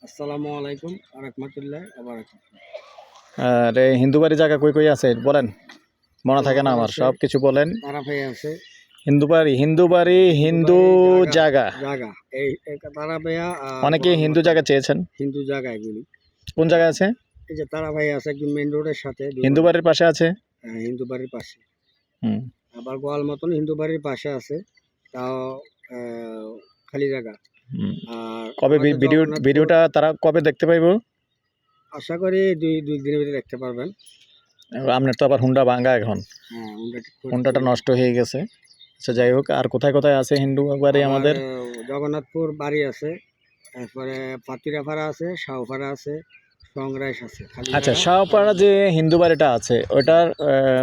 আসসালামু আলাইকুম রাহমাতুল্লাহি ওয়া বারাকাতুহু। আরে হিন্দু বাড়ি জায়গা কই কই আছে বলেন, মনে থাকে না আমার, আছে, সব কিছু বলেন। তারাভাই আছে, হিন্দু বাড়ি হিন্দু জায়গা। জায়গা এই তারাভাইয়া অনেকে হিন্দু জায়গা চেয়েছেন, হিন্দু জায়গা এগুলি। কোন জায়গায় আছে? এই যে তারাভাই আছে একদম মেইন রোডের সাথে হিন্দু বাড়ির পাশে আছে। হিন্দু বাড়ির পাশে। হুম। আবার গোয়াল মতন হিন্দু বাড়ির পাশে আছে, তাও খালি জায়গা। আর কবে ভিডিওটা তারা কবে দেখতে পাইবো? আশা করি দুই দিনের ভিতরে দেখতে পারবেন। আপনার তো আবার হুন্ডা ভাঙ্গা এখন, হ্যাঁ, হুন্ডাটা নষ্ট হয়ে গেছে। আচ্ছা যাই হোক, আর কোথায় কোথায় আছে হিন্দু বাড়ি আমাদের? জগন্নাথপুর বাড়ি আছে, তারপরে পাতিরাপাড়া আছে, শাহপাড়া আছে, সংরাইশ আছে। আচ্ছা, শাহপাড়া যে হিন্দু বাড়িটা আছে ওইটার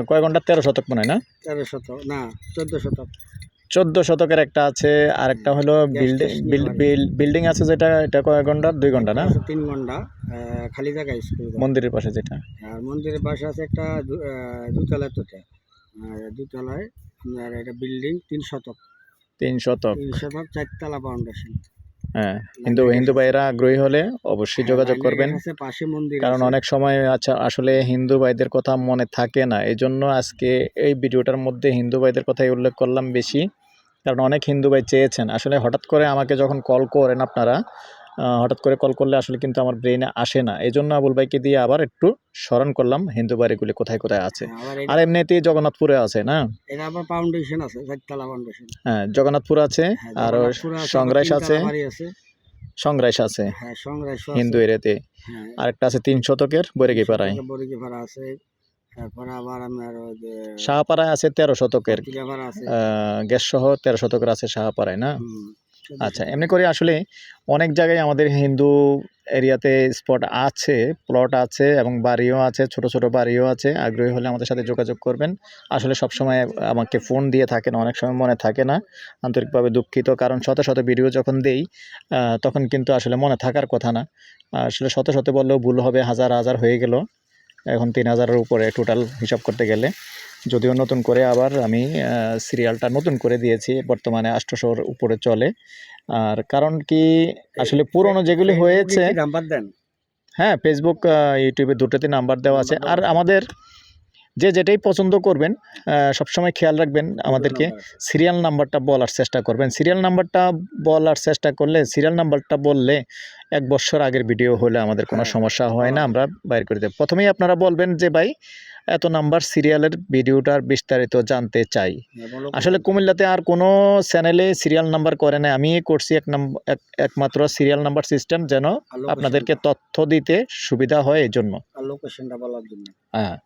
কয় ঘন্টা 13 শতক মনে হয় না? 13 শতক না, 14 শতক। 14 শতকের একটা আছে, আর একটা হলো বিল্ডিং আছে যেটা, এটা কয় ঘন্টা? 2 ঘন্টা না? 3 ঘন্টা খালি জায়গা স্কুল। মন্দিরের পাশে যেটা, আর মন্দিরের পাশে আছে একটা দুতলায় তোটা, দুতলায় আপনার এটা বিল্ডিং 3 শতক। 3 শতক, 4তলা ফাউন্ডেশন। হ্যাঁ। হিন্দু ভাইয়েরা আগ্রহী হলে অবশ্যই যোগাযোগ করবেন, পাশে মন্দির, কারণ অনেক সময় আসলে হিন্দু ভাইদের কথা মনে থাকে না। এই জন্য আজকে এই ভিডিওটার মধ্যে হিন্দু ভাইদের কথাই উল্লেখ করলাম বেশি, কারণ অনেক হিন্দু ভাই চেয়েছেন। আসলে হঠাৎ করে আমাকে যখন কল করেন আপনারা, হঠাৎ করে কল করলে আসলে কিন্তু আমার ব্রেনে আসে না। এই জন্য আবুল ভাইকে দিয়ে আবার একটু স্মরণ করলাম হিন্দু বাড়িগুলি কোথায় কোথায় আছে। আর এমনিতেই জগন্নাথপুরে আছে না? এটা আবার ফাউন্ডেশন আছে, 4তলা ফাউন্ডেশন। হ্যাঁ, জগন্নাথপুর আছে, আর সংরাইশ আছে, সংরাইশ আছে হিন্দু এরিয়াতে। আরেকটা আছে 3 শতকের বরেগিপাড়ায়। আছে। তারপরে আবার আপনার শাহপাড়ায় আছে 13 শতকের, গ্যাস সহ 13 শতকের আছে শাহপাড়ায় না? আচ্ছা, এমনি করে আসলে অনেক জায়গায় আমাদের হিন্দু এরিয়াতে স্পট আছে, প্লট আছে এবং বাড়িও আছে, ছোট ছোট বাড়িও আছে। আগ্রহী হলে আমাদের সাথে যোগাযোগ করবেন। আসলে সব সময় আমাকে ফোন দিয়ে থাকেন, অনেক সময় মনে থাকে না, আন্তরিকভাবে দুঃখিত। কারণ শত শত ভিডিও যখন দেই তখন কিন্তু আসলে মনে থাকার কথা না। আসলে শত শত বললেও ভুল হবে, হাজার হাজার হয়ে গেল, এখন 3000-এর উপরে টোটাল হিসাব করতে গেলে। যদিও নতুন করে আবার আমি সিরিয়ালটা নতুন করে দিয়েছি, বর্তমানে 800-র উপরে চলে। আর কারণ কি, আসলে পুরনো যেগুলি হয়েছে, হ্যাঁ, ফেসবুক ইউটিউবে দুটোতে নাম্বার দেওয়া আছে। আর আমাদের যেটাই পছন্দ করবেন সবসময় খেয়াল রাখবেন, আমাদেরকে সিরিয়াল নাম্বারটা বলার চেষ্টা করবেন। সিরিয়াল নাম্বারটা বলার চেষ্টা করলে, সিরিয়াল নাম্বারটা বললে 1 বছর আগের ভিডিও হলে আমাদের কোনো সমস্যা হয় না, আমরা বাইর করে দেব। প্রথমেই আপনারা বলবেন যে ভাই এত নাম্বার সিরিয়ালের ভিডিওটার বিস্তারিত জানতে চাই। আসলে কুমিল্লাতে আর কোনো চ্যানেলে সিরিয়াল নাম্বার করে না, আমি করছি একমাত্র সিরিয়াল নাম্বার সিস্টেম, যেন আপনাদেরকে তথ্য দিতে সুবিধা হয় এই জন্য, লোকেশনটা বলার জন্য। হ্যাঁ।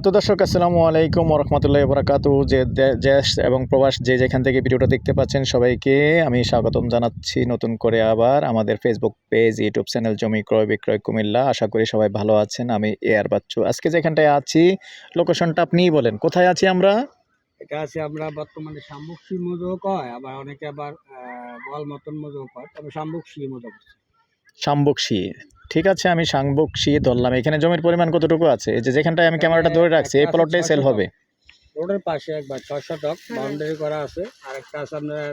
তো দর্শক, আসসালামু আলাইকুম ওয়া রাহমাতুল্লাহি ওয়া বারাকাতুহু। যে দেশ এবং প্রবাস যে যেখান থেকে ভিডিওটা দেখতে পাচ্ছেন সবাইকে আমি স্বাগতম জানাচ্ছি নতুন করে আবার আমাদের ফেসবুক পেজ, ইউটিউব চ্যানেল জমি ক্রয় বিক্রয় কুমিল্লা। আশা করি সবাই ভালো আছেন। আমি এয়ার বাচ্চু। আজকে যেখানটায় আছি, লোকেশনটা আপনিই বলেন, কোথায় আছি আমরা? এটা আছে আমরা বর্তমানে শামবুকশি মজো কয়, আবার অনেকে আবার বল মতন মজো কয়, তবে শামবুকশি মজো করছে। শামবুকশি, ঠিক আছে, আমি শামবুকশি ধরলাম। এখানে জমির পরিমাণ কতটুকু আছে? এই যে যেখানটায় আমি ক্যামেরাটা ধরে রাখছি, এই প্লটটাই সেল হবে। রোডের পাশে একবার 6 শতক বাউন্ডারি করা আছে, আর একটা আছে আপনার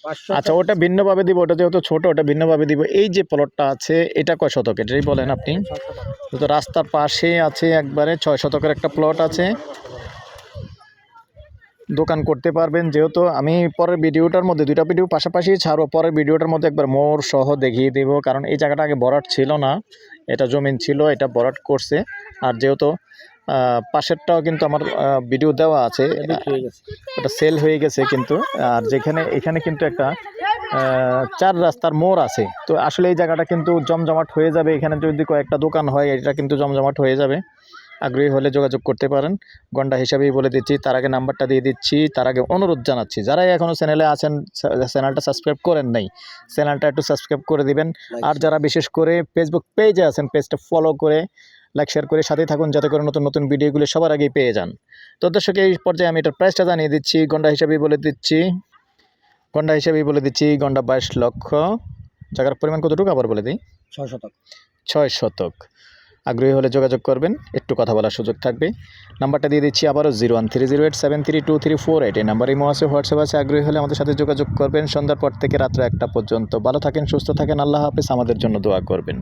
500। আচ্ছা, ওটা ভিন্নভাবে দিব, ওটা যেহেতু ছোট, ওটা ভিন্নভাবে দিব। এই যে প্লটটা আছে এটা কয় শতক, এটাই বলেন আপনি। তো রাস্তার পাশে আছে একবারে 6 শতকের একটা প্লট আছে, দোকান করতে পারবেন। যেহেতু আমি পরের ভিডিওটার মধ্যে, দুইটা ভিডিও পাশাপাশি ছাড়ো, পরের ভিডিওটার মধ্যে একবার মোড় সহ দেখিয়ে দেব, কারণ এই জায়গাটা আগে ভরাট ছিল না, এটা জমিন ছিল, এটা ভরাট করছে। আর যেহেতু পাশেরটাও কিন্তু আমার ভিডিও দেওয়া আছে, ওটা সেল হয়ে গেছে কিন্তু। আর এখানে কিন্তু একটা 4 রাস্তার মোড় আছে। তো আসলে এই জায়গাটা কিন্তু জমজমাট হয়ে যাবে, এখানে যদি কয়েকটা দোকান হয় এটা কিন্তু জমজমাট হয়ে যাবে। আগ্রহী হলে যোগাযোগ করতে পারেন। গন্ডা হিসাবেই বলে দিচ্ছি, তার আগে নাম্বারটা দিয়ে দিচ্ছি। তার আগে অনুরোধ জানাচ্ছি, যারাই এখনও চ্যানেলে আছেন, চ্যানেলটা সাবস্ক্রাইব করেন নাই, চ্যানেলটা একটু সাবস্ক্রাইব করে দিবেন। আর যারা বিশেষ করে ফেসবুক পেজে আছেন, পেজটা ফলো করে লাইক শেয়ার করে সাথেই থাকুন, যাতে করে নতুন নতুন ভিডিওগুলো সবার আগেই পেয়ে যান। তো দর্শক, এই পর্যায়ে আমি এটার প্রাইসটা জানিয়ে দিচ্ছি। গন্ডা হিসাবেই বলে দিচ্ছি, গন্ডা 22 লক্ষ। জায়গার পরিমাণ কতটুকু আবার বলে দিই, 6 শতক। 6 শতক। আগ্রহী হলে যোগাযোগ করবেন, একটু কথা বলার সুযোগ থাকবে। নাম্বারটা দিয়ে দিচ্ছি আবারও 01308732348। এই নাম্বার ইমো আছে, হোয়াটসঅ্যাপ আছে। আগ্রহী হলে আমাদের সাথে যোগাযোগ করবেন। সন্ধ্যার পর থেকে রাত্র 1টা পর্যন্ত। ভালো থাকেন, সুস্থ থাকেন, আল্লাহ হাফেজ। আমাদের জন্য দোয়া করবেন।